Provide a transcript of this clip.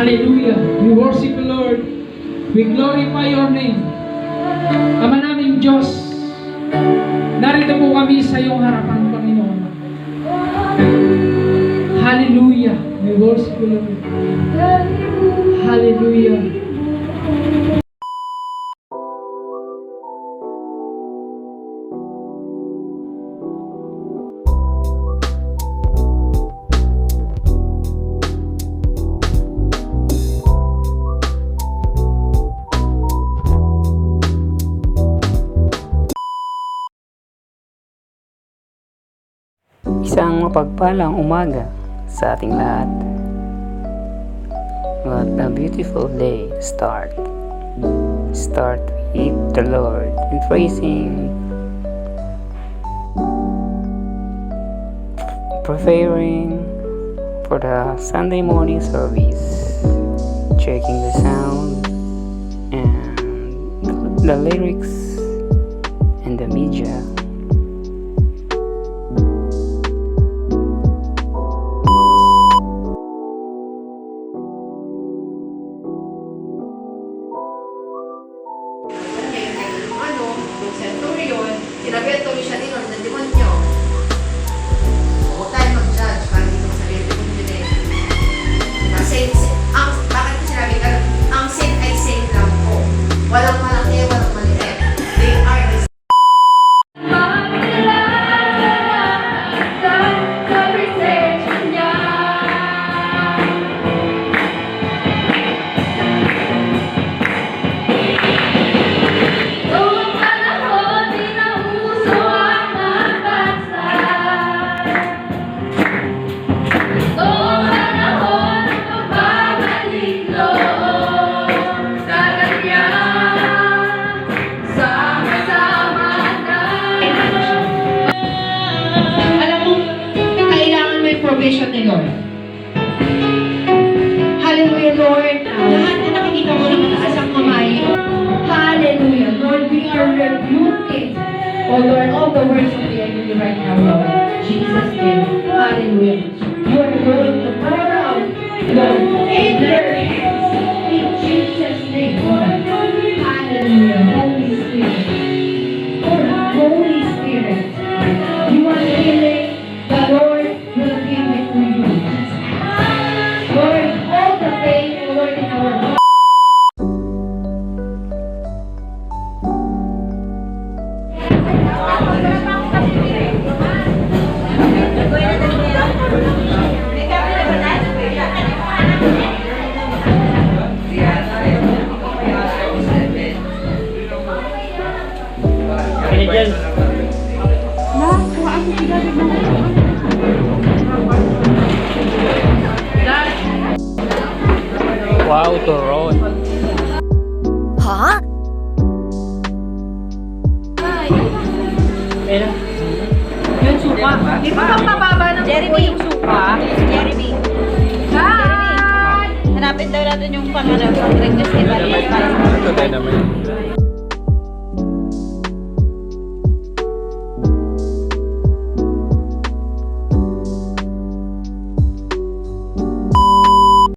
Hallelujah. We worship you, Lord. We glorify your name. Ama naming Diyos, narito po kami sa iyong harapan, Panginoon. Hallelujah. We worship you, Lord. Hallelujah. Isang mapagpalang umaga sa ating lahat. What a beautiful day to start. Start with the Lord in praising, preparing for the Sunday morning service, checking the sound and the lyrics and the media. Sinabi tuloy siya din ng demonyo. Huwag tayo mag-judge para dito masabi ng demonyo din. Kasi, bakit ko sinabi ka, ang sin ay sin lang po. Walang malaki, walang maliit. They are the same. Provision ni Lord. Hallelujah, Lord. Lahat na nakikita mo na mataas ang kamay. Hallelujah, Lord. We are rebuking, oh Lord, all the words of the enemy right now, Lord. Jesus' name. Hallelujah. You are going to pour out, Lord, in their hands. In Jesus' name, Lord. Hallelujah. Holy Spirit. Lord, Holy Spirit. You are healing. The Lord will give it to you. Lord, all the pain, Lord, in our heart. Wow, turon. Ha? Yung suka. Di ba ang mababa ng Jeremy yung suka? Jeremy. Hi! Hanapin daw natin yung pangalan. Pag-request ni Maria. Ito tayo naman.